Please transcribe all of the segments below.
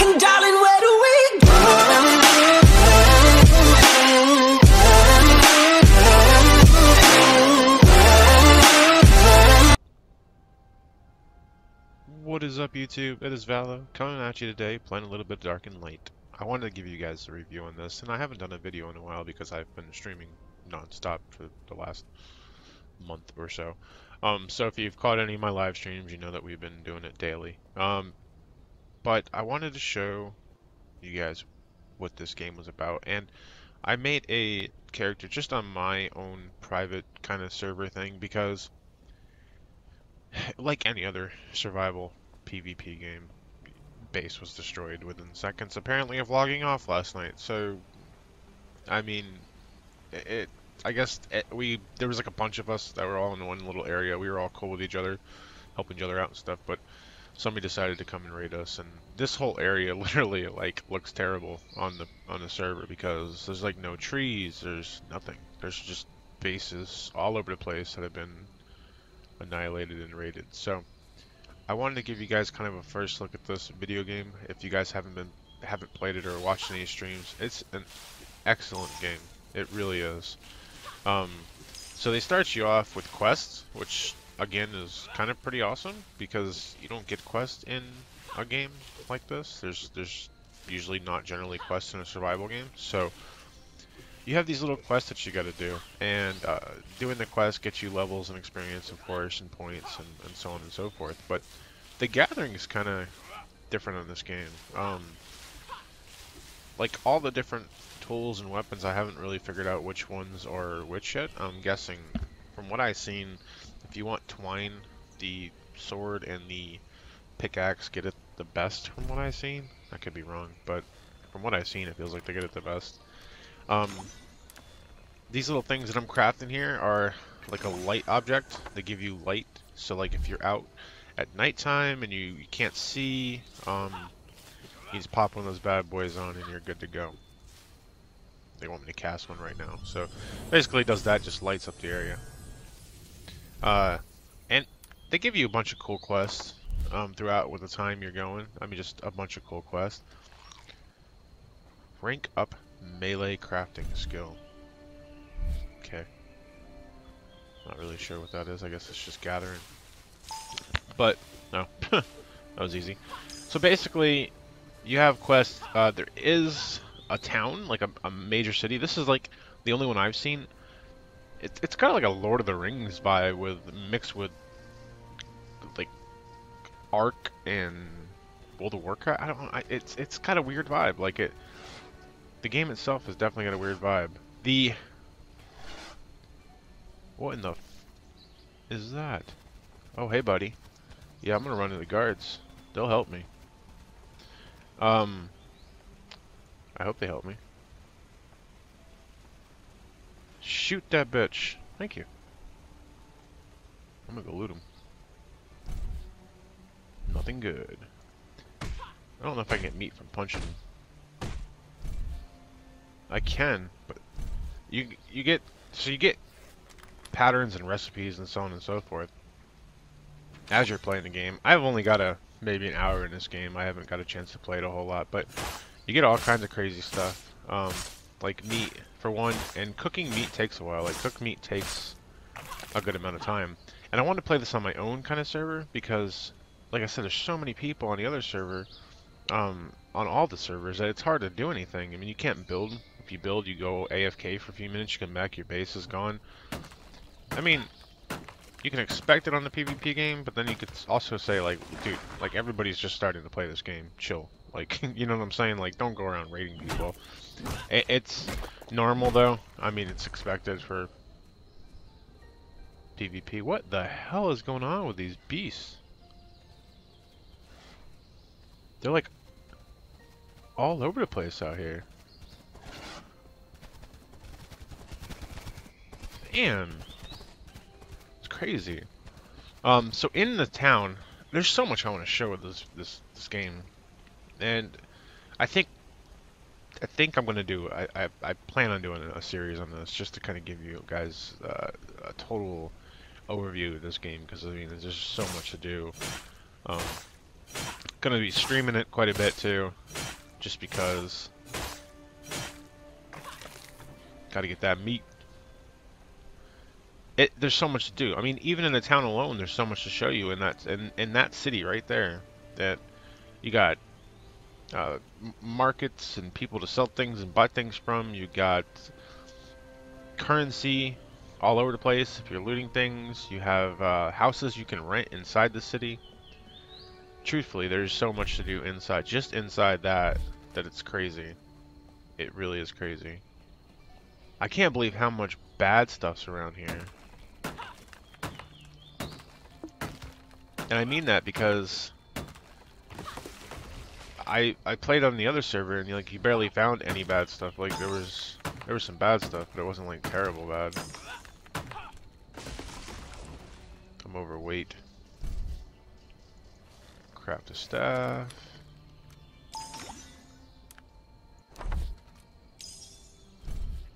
And darling, where do we go? What is up, YouTube? It is Valo coming at you today, playing a little bit Dark and Light. I wanted to give you guys a review on this, and I haven't done a video in a while because I've been streaming non-stop for the last month or so. So if you've caught any of my live streams, you know that we've been doing it daily. But I wanted to show you guys what this game was about, and I made a character just on my own private kind of server thing because, like any other survival PvP game, base was destroyed within seconds, apparently, of logging off last night. So, I mean, I guess there was like a bunch of us that were all in one little area. We were all cool with each other, helping each other out and stuff, but somebody decided to come and raid us, and this whole area literally like looks terrible on the server because there's like no trees, there's nothing. There's just bases all over the place that have been annihilated and raided. So I wanted to give you guys kind of a first look at this video game. If you guys haven't played it or watched any streams, it's an excellent game. It really is. So they start you off with quests, which again is kind of pretty awesome because you don't get quests in a game like this. There's usually not generally quests in a survival game. So you have these little quests that you got to do, and doing the quests gets you levels and experience, of course, and points, and so on and so forth. But the gathering is kind of different on this game. Like all the different tools and weapons, I haven't really figured out which ones are which yet. I'm guessing, from what I've seen, if you want twine, the sword and the pickaxe get it the best from what I've seen. I could be wrong, but from what I've seen, it feels like they get it the best. These little things that I'm crafting here are like a light object. They give you light, so like if you're out at nighttime and you can't see, you just pop one of those bad boys on and you're good to go. They want me to cast one right now, so basically it does that, just lights up the area. And they give you a bunch of cool quests throughout with the time you're going. I mean, just a bunch of cool quests. Rank up melee crafting skill. Okay. Not really sure what that is. I guess it's just gathering. But, no. That was easy. So basically, you have quests. There is a town, like a major city. This is like the only one I've seen. It's kind of like a Lord of the Rings vibe mixed with like Ark and World of Warcraft. I don't know. It's kind of weird vibe. Like the game itself has definitely got a weird vibe. What in the is that? Oh, hey, buddy. Yeah, I'm gonna run to the guards. They'll help me. I hope they help me. Shoot that bitch. Thank you. I'm gonna go loot him. Nothing good. I don't know if I can get meat from punching him. I can, but you get patterns and recipes and so on and so forth as you're playing the game. I've only got maybe an hour in this game. I haven't got a chance to play it a whole lot, but you get all kinds of crazy stuff. Like meat for one, and cooking meat takes a while. Like cooked meat takes a good amount of time. And I want to play this on my own kind of server because, like I said, there's so many people on the other server, on all the servers, that it's hard to do anything. I mean, you can't build. If you build, you go AFK for a few minutes, you come back, your base is gone. I mean, you can expect it on the PvP game, but then you could also say, like, dude, like, everybody's just starting to play this game. Chill. Like, you know what I'm saying? Like, don't go around raiding people. It's normal, though. I mean, it's expected for PvP. What the hell is going on with these beasts? They're, like, all over the place out here. Man. Crazy. So in the town, there's so much I want to show with this game, and I think I'm gonna do. I plan on doing a series on this just to kind of give you guys a total overview of this game because I mean there's just so much to do. Gonna be streaming it quite a bit too, just because. Gotta get that meat. There's so much to do. I mean, even in the town alone, there's so much to show you in that city right there. That you got markets and people to sell things and buy things from. You got currency all over the place if you're looting things. You have houses you can rent inside the city. Truthfully, there's so much to do inside, just inside that it's crazy. It really is crazy. I can't believe how much bad stuff's around here. And I mean that because I played on the other server and like you barely found any bad stuff. Like there was some bad stuff, but it wasn't like terrible bad. I'm overweight. Craft a staff.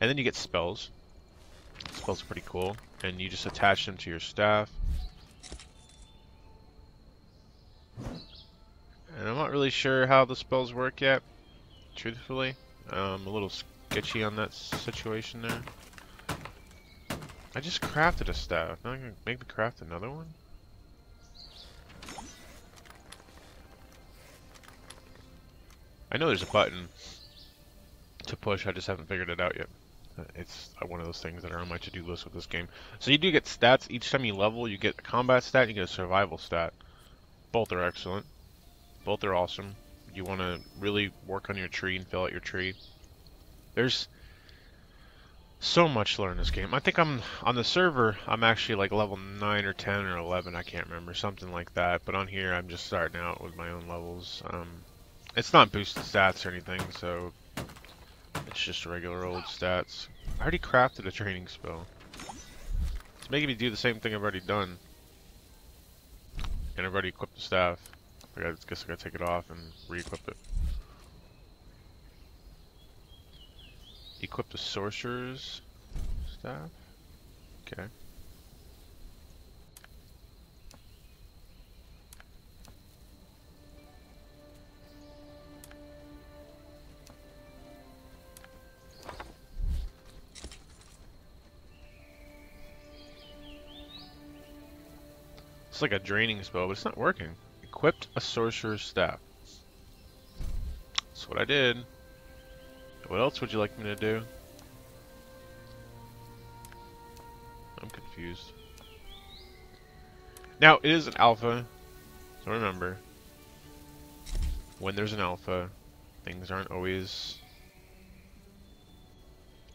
And then you get spells. Spells are pretty cool. And you just attach them to your staff. And I'm not really sure how the spells work yet, truthfully. I'm a little sketchy on that situation there. I just crafted a staff. Now I'm gonna make me craft another one? I know there's a button to push, I just haven't figured it out yet. It's one of those things that are on my to-do list with this game. So you do get stats. Each time you level, you get a combat stat and you get a survival stat. Both are excellent. Both are awesome. You want to really work on your tree and fill out your tree. There's so much to learn in this game. I think I'm on the server, I'm actually like level 9 or 10 or 11, I can't remember, something like that. But on here, I'm just starting out with my own levels. It's not boosted stats or anything, so it's just regular old stats. I already crafted a training spell. It's making me do the same thing I've already done. And I've already equipped the staff. I guess I gotta take it off and re-equip it. Equip the sorcerer's staff? Okay. It's like a draining spell, but it's not working. Equipped a sorcerer's staff. That's what I did. What else would you like me to do? I'm confused. Now, it is an alpha, so remember, when there's an alpha, things aren't always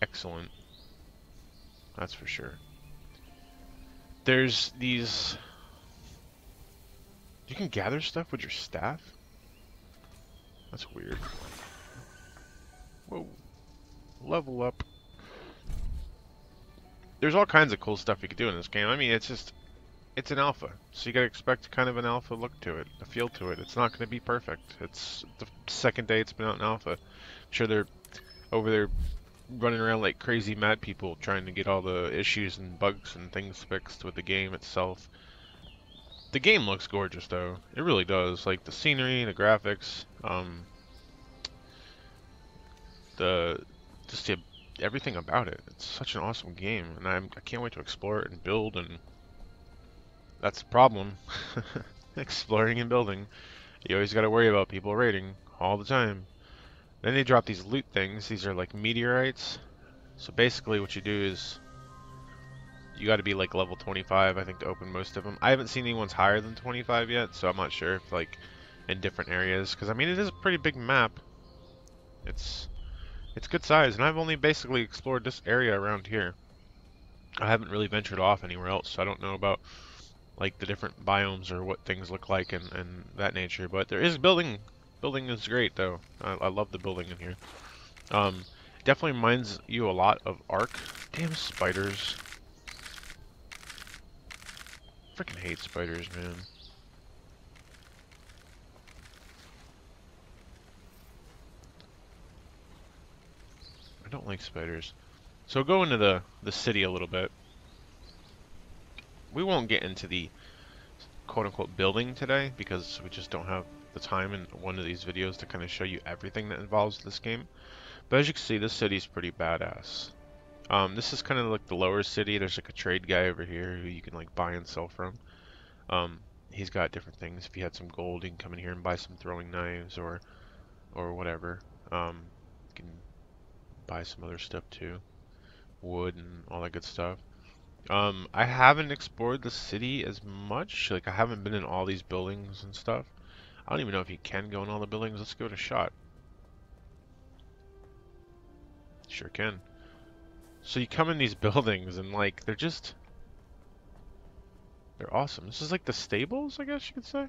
excellent. That's for sure. There's these... You can gather stuff with your staff? That's weird. Whoa. Level up. There's all kinds of cool stuff you can do in this game. I mean, it's an alpha. So you gotta expect kind of an alpha look to it, a feel to it. It's not gonna be perfect. It's the second day it's been out in alpha. I'm sure they're over there running around like crazy mad people trying to get all the issues and bugs and things fixed with the game itself. The game looks gorgeous though. It really does. Like the scenery, the graphics, everything about it. It's such an awesome game, and I can't wait to explore it and build. And that's the problem. Exploring and building. You always got to worry about people raiding all the time. Then they drop these loot things. These are like meteorites. So basically what you do is you got to be like level 25, I think, to open most of them. I haven't seen any ones higher than 25 yet, so I'm not sure if like in different areas, because I mean it is a pretty big map. It's good size, and I've only basically explored this area around here. I haven't really ventured off anywhere else, so I don't know about like the different biomes or what things look like and that nature. But there is building. Building is great though. I love the building in here. Definitely reminds you a lot of Ark. Damn spiders. Freaking hate spiders, man. I don't like spiders. So go into the city a little bit. We won't get into the quote-unquote building today because we just don't have the time in one of these videos to kind of show you everything that involves this game. But as you can see, this city's pretty badass. This is kind of like the lower city. There's like a trade guy over here who you can like buy and sell from. He's got different things. If you had some gold, you can come in here and buy some throwing knives or whatever. You can buy some other stuff too, wood and all that good stuff. I haven't explored the city as much. Like I haven't been in all these buildings and stuff. I don't even know if you can go in all the buildings. Let's give it a shot. Sure can. So you come in these buildings and like they're awesome. This is like the stables, I guess you could say.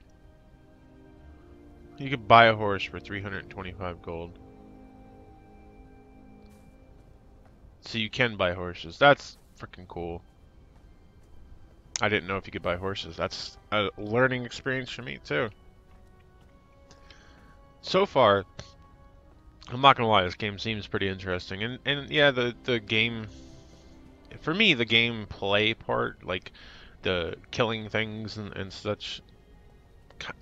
You could buy a horse for 325 gold. So you can buy horses. That's freaking cool. I didn't know if you could buy horses. That's a learning experience for me too. So far, I'm not gonna lie, this game seems pretty interesting. And yeah, the game, for me, the gameplay part, like the killing things and such,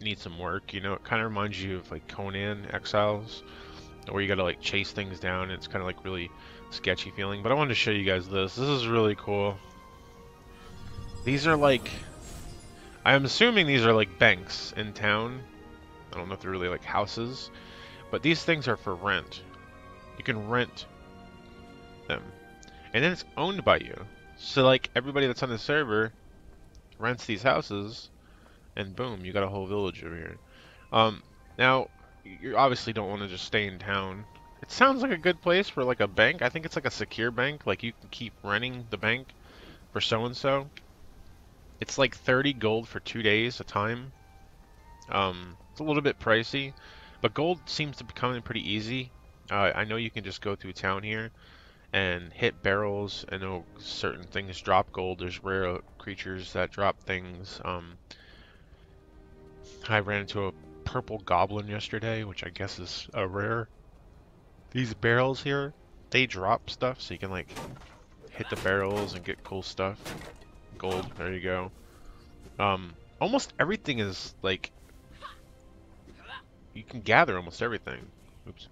needs some work. You know, it kind of reminds you of like Conan Exiles, where you gotta like chase things down. And it's kind of like really sketchy feeling. But I wanted to show you guys this. This is really cool. These are like, I'm assuming these are like banks in town. I don't know if they're really like houses, but these things are for rent. You can rent them, and then it's owned by you. So like everybody that's on the server rents these houses, and boom, you got a whole village over here. Now you obviously don't want to just stay in town. It sounds like a good place for like a bank. I think it's like a secure bank. Like you can keep renting the bank for so and so. It's like 30 gold for 2 days a time. It's a little bit pricey, but gold seems to be coming pretty easy. I know you can just go through town here and hit barrels. I know certain things drop gold. There's rare creatures that drop things. I ran into a purple goblin yesterday, which I guess is a rare. These barrels here, they drop stuff, so you can like hit the barrels and get cool stuff. Gold, there you go. Almost everything is like, you can gather almost everything. Oops.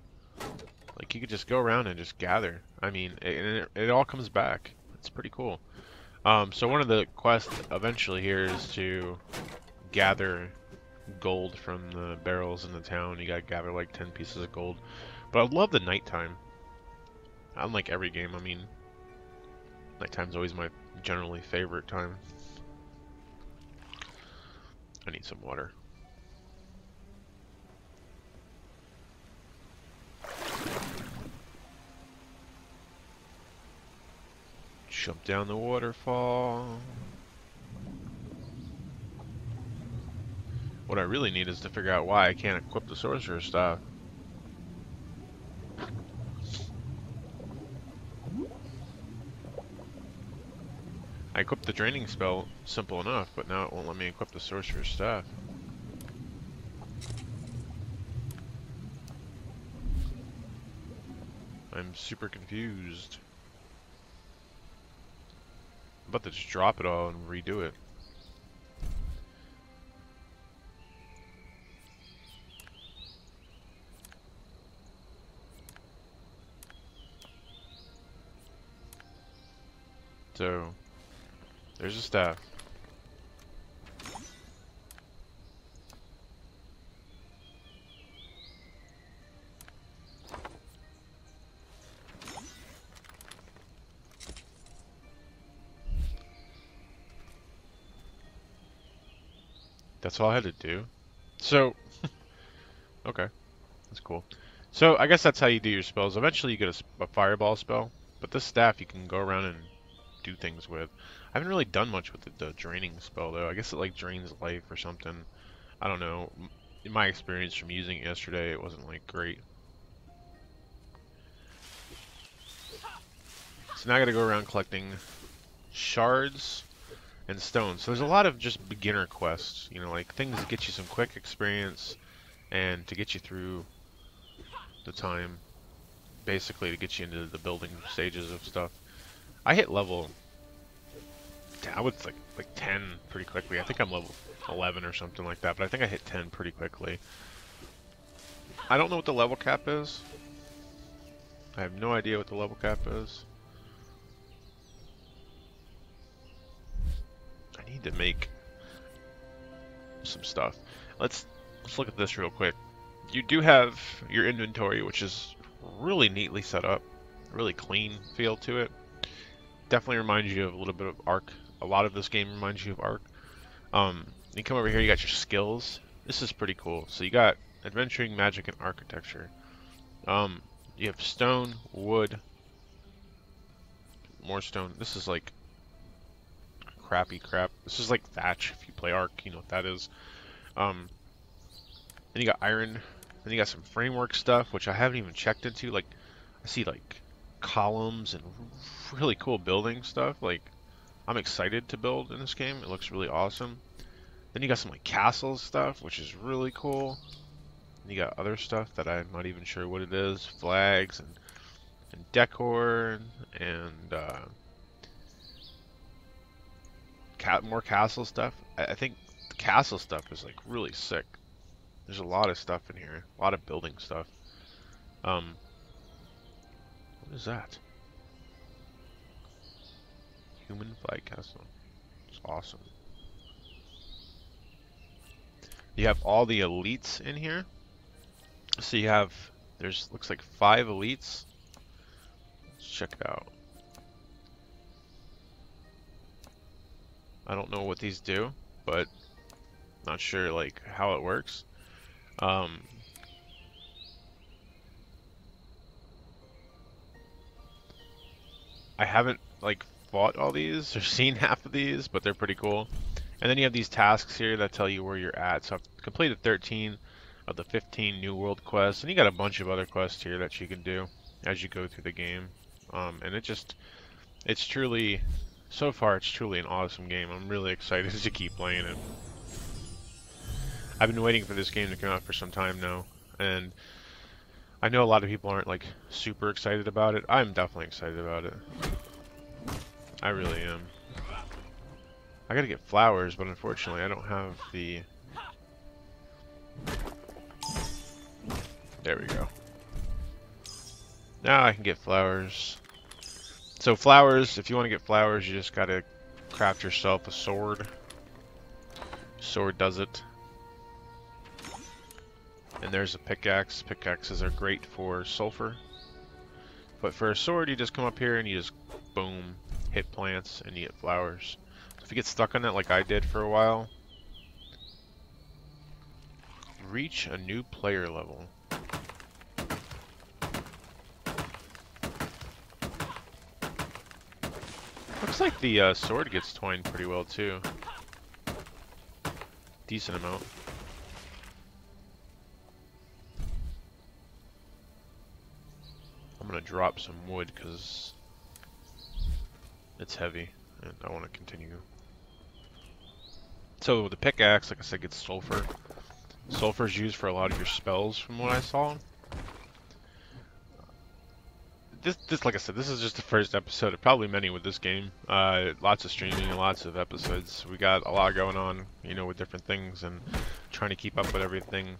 Like you could just go around and just gather. I mean, it all comes back. It's pretty cool. So one of the quests eventually here is to gather gold from the barrels in the town. You gotta gather like 10 pieces of gold. But I love the nighttime. Unlike every game, I mean, nighttime's always my generally favorite time. I need some water. Jump down the waterfall. What I really need is to figure out why I can't equip the sorcerer staff. I equipped the draining spell simple enough, but now it won't let me equip the sorcerer's staff. I'm super confused. I'm about to just drop it all and redo it. So, there's a staff. That's all I had to do. So, okay, that's cool. So I guess that's how you do your spells. Eventually you get a fireball spell, but this staff you can go around and do things with. I haven't really done much with the draining spell though. I guess it like drains life or something. I don't know. In my experience from using it yesterday, it wasn't like great. So now I gotta go around collecting shards and stones. So there's a lot of just beginner quests, you know, like things that get you some quick experience and to get you through the time, basically to get you into the building stages of stuff. I hit level, I would like 10 pretty quickly. I think I'm level 11 or something like that, but I think I hit 10 pretty quickly. I don't know what the level cap is. I have no idea what the level cap is. I need to make some stuff. Let's look at this real quick. You do have your inventory, which is really neatly set up, really clean feel to it. Definitely reminds you of a little bit of Ark. A lot of this game reminds you of Ark. You come over here, you got your skills. This is pretty cool. So you got adventuring, magic, and architecture. You have stone, wood, more stone. This is like crappy crap. This is like thatch. If you play Ark, you know what that is. Then you got iron. Then you got some framework stuff, which I haven't even checked into. Like, I see like columns and really cool building stuff. Like, I'm excited to build in this game. It looks really awesome. Then you got some like castles stuff, which is really cool. And you got other stuff that I'm not even sure what it is. Flags and decor and more castle stuff. I think the castle stuff is like really sick. There's a lot of stuff in here. A lot of building stuff. What is that? Human flag castle. It's awesome. You have all the elites in here. So you have, looks like 5 elites. Let's check it out. I don't know what these do, but not sure like how it works. I haven't like fought all these or seen half of these, but they're pretty cool. And then you have these tasks here that tell you where you're at. So I've completed 13 of the 15 New World quests, and you got a bunch of other quests here that you can do as you go through the game. And it's truly, so far it's truly an awesome game. I'm really excited to keep playing it. I've been waiting for this game to come out for some time now, and I know a lot of people aren't like super excited about it. I'm definitely excited about it. I really am. I gotta get flowers, but unfortunately I don't have the... There we go. Now I can get flowers. So flowers, if you want to get flowers, you just gotta craft yourself a sword. Sword does it. And there's a pickaxe. Pickaxes are great for sulfur. But for a sword, you just come up here and you just, boom, hit plants and you get flowers. So if you get stuck on that like I did for a while, reach a new player level. Looks like the sword gets twined pretty well too. Decent amount. I'm gonna drop some wood because it's heavy and I want to continue. So the pickaxe, like I said, gets sulfur. Sulfur is used for a lot of your spells from what I saw. This, like I said, this is just the first episode of probably many with this game. Lots of streaming and lots of episodes. We got a lot going on, you know, with different things and trying to keep up with everything.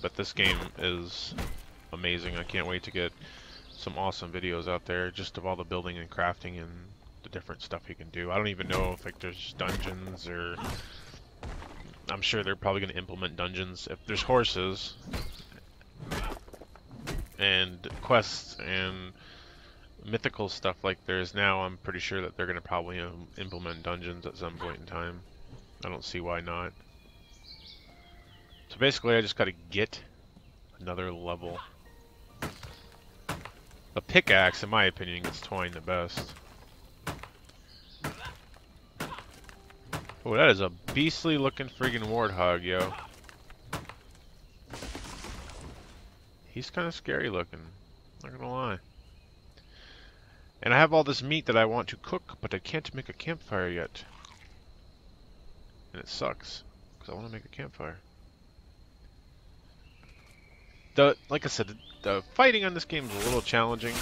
But this game is amazing. I can't wait to get some awesome videos out there just of all the building and crafting and the different stuff you can do. I don't even know if like there's dungeons or... I'm sure they're probably going to implement dungeons. If there's horses and quests and mythical stuff like there is now, I'm pretty sure that they're going to probably implement dungeons at some point in time. I don't see why not. So basically I just got to get another level. A pickaxe, in my opinion, gets twined the best. Oh, that is a beastly looking friggin' warthog, yo. He's kind of scary looking, not gonna lie. And I have all this meat that I want to cook, but I can't make a campfire yet. And it sucks, because I want to make a campfire. Like I said, the fighting on this game is a little challenging.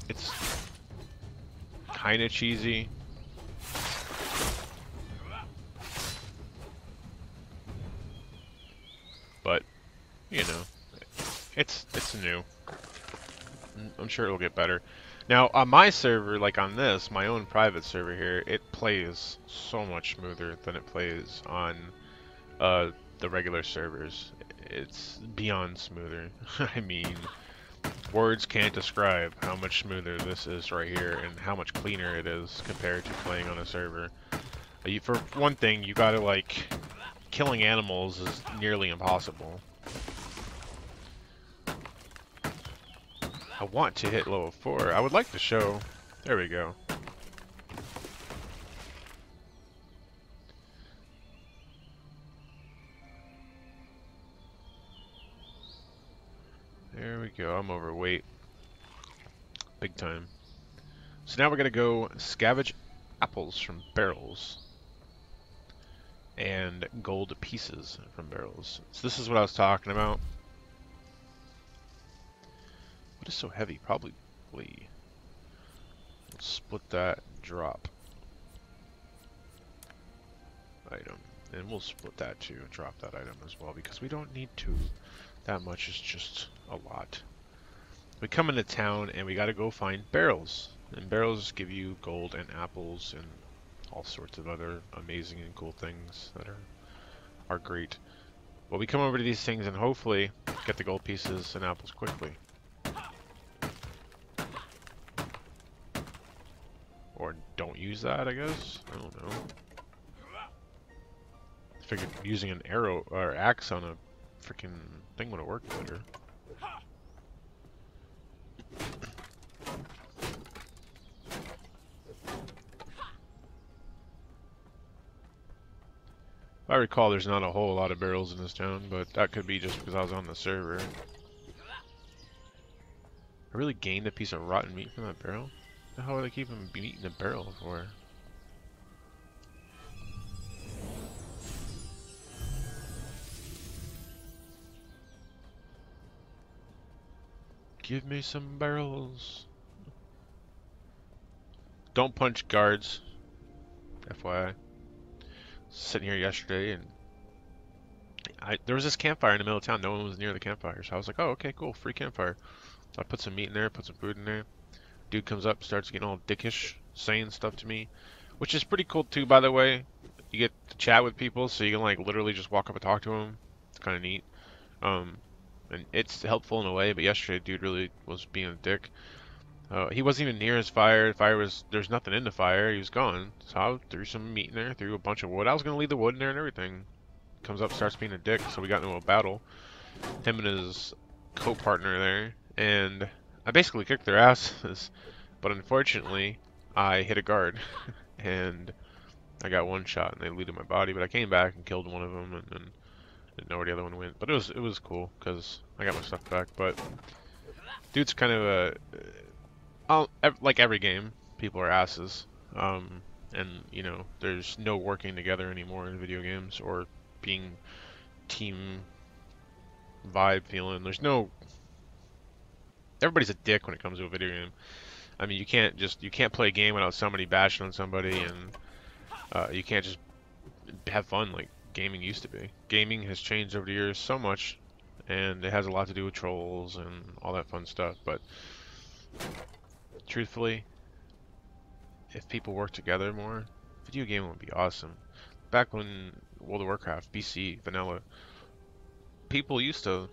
It's kind of cheesy. but you know, it's new. I'm sure it'll get better. Now on my server, like on this, my own private server here, it plays so much smoother than it plays on uh, the regular servers. It's beyond smoother. I mean, words can't describe how much smoother this is right here and how much cleaner it is compared to playing on a server. For one thing, you gotta like, killing animals is nearly impossible. I want to hit level 4. I would like to show. There we go. There we go. I'm overweight. Big time. So now we're gonna go scavenge apples from barrels. And gold pieces from barrels. So this is what I was talking about. What is so heavy? Probably. Let's split that. Drop. Item. And we'll split that too. Drop that item as well because we don't need to. That much is just a lot. We come into town and we gotta go find barrels. And barrels give you gold and apples and all sorts of other amazing and cool things that are great. Well, we come over to these things and hopefully get the gold pieces and apples quickly. Or don't use that, I guess? I don't know. I figured using an arrow or axe on a freaking thing would have worked better. If I recall, there's not a whole lot of barrels in this town, but that could be just because I was on the server. I really gained a piece of rotten meat from that barrel? What the hell are they keeping meat in a barrel for? Give me some barrels. Don't punch guards. FYI. Sitting here yesterday and there was this campfire in the middle of town. No one was near the campfire, so I was like, "Oh, okay, cool, free campfire." So I put some meat in there, put some food in there. Dude comes up, starts getting all dickish, saying stuff to me, which is pretty cool too, by the way. You get to chat with people, so you can like literally just walk up and talk to them. It's kind of neat, and it's helpful in a way. But yesterday, dude really was being a dick. He wasn't even near his fire. The fire was, there's nothing in the fire. He was gone. So I threw some meat in there, threw a bunch of wood. I was gonna leave the wood in there and everything. Comes up, starts being a dick. So we got into a battle. Him and his co-partner there, and I basically kicked their asses. But unfortunately, I hit a guard, and I got one shot, and they looted my body. But I came back and killed one of them, and then didn't know where the other one went. But it was cool because I got my stuff back. But dude's kind of a like every game, people are asses. And you know, there's no working together anymore in video games or being team vibe feeling. There's no. Everybody's a dick when it comes to a video game. I mean, you can't play a game without somebody bashing on somebody, and you can't just have fun like gaming used to be. Gaming has changed over the years so much, and it has a lot to do with trolls and all that fun stuff. But truthfully, if people work together more, video game would be awesome. Back when World of Warcraft, BC, vanilla, people used to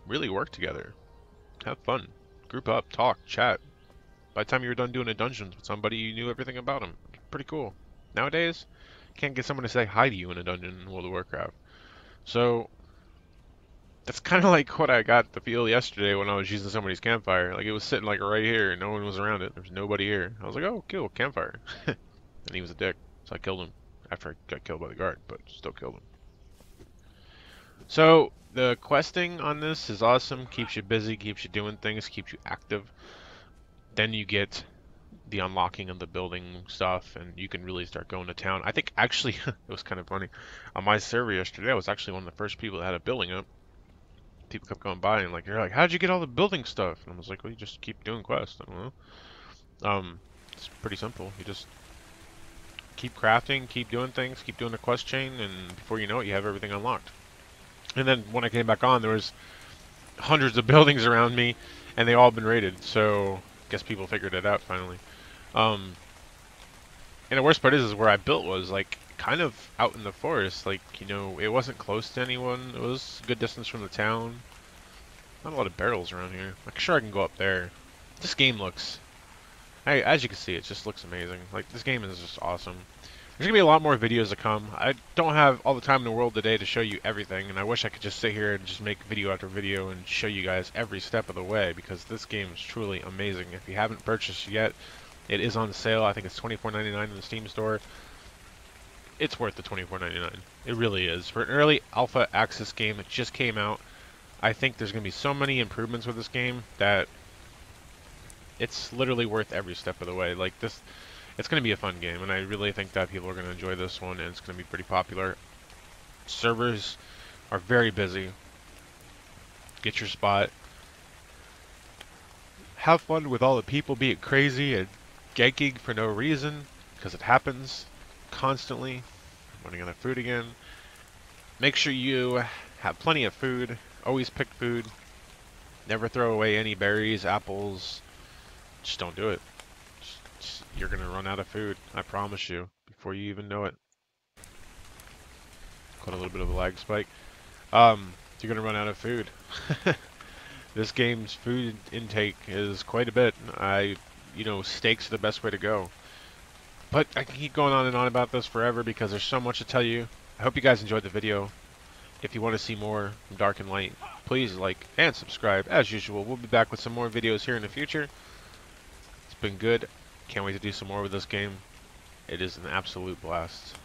really work together, have fun, group up, talk, chat. By the time you were done doing the dungeons with somebody, you knew everything about them. Pretty cool. Nowadays, can't get someone to say hi to you in a dungeon in World of Warcraft. So that's kind of like what I got the feel yesterday when I was using somebody's campfire. Like it was sitting like right here, and no one was around it. There was nobody here. I was like, oh, cool, campfire. And he was a dick, so I killed him after I got killed by the guard, but still killed him. So the questing on this is awesome. Keeps you busy, keeps you doing things, keeps you active. Then you get the unlocking of the building stuff, and you can really start going to town. I think actually it was kind of funny. On my server yesterday, I was actually one of the first people that had a building up. People kept going by and like, you're like, how'd you get all the building stuff? And I was like, well, you just keep doing quests. I don't know. It's pretty simple. You just keep crafting, keep doing things, keep doing the quest chain, and before you know it, you have everything unlocked. And then when I came back on, there was hundreds of buildings around me, and they all been raided. So I guess people figured it out finally. Um, and the worst part is where I built was like kind of out in the forest. Like, you know, it wasn't close to anyone. It was a good distance from the town. Not a lot of barrels around here. Like, sure, I can go up there. This game looks, as you can see, it just looks amazing. Like, this game is just awesome. There's gonna be a lot more videos to come. I don't have all the time in the world today to show you everything, and I wish I could just sit here and just make video after video and show you guys every step of the way, because this game is truly amazing. If you haven't purchased yet, it is on sale. I think it's $24.99 in the Steam store. It's worth the $24.99. It really is. For an early alpha access game that just came out, I think there's going to be so many improvements with this game that it's literally worth every step of the way. Like this, it's going to be a fun game, and I really think that people are going to enjoy this one, and it's going to be pretty popular. Servers are very busy. Get your spot. Have fun with all the people being crazy and ganking for no reason, because it happens constantly. I'm running out of food again. Make sure you have plenty of food. Always pick food. Never throw away any berries, apples. Just don't do it. You're going to run out of food. I promise you. Before you even know it. Caught a little bit of a lag spike. You're going to run out of food. This game's food intake is quite a bit. You know, steaks are the best way to go. But I can keep going on and on about this forever because there's so much to tell you. I hope you guys enjoyed the video. If you want to see more from Dark and Light, please like and subscribe. As usual, we'll be back with some more videos here in the future. It's been good. Can't wait to do some more with this game. It is an absolute blast.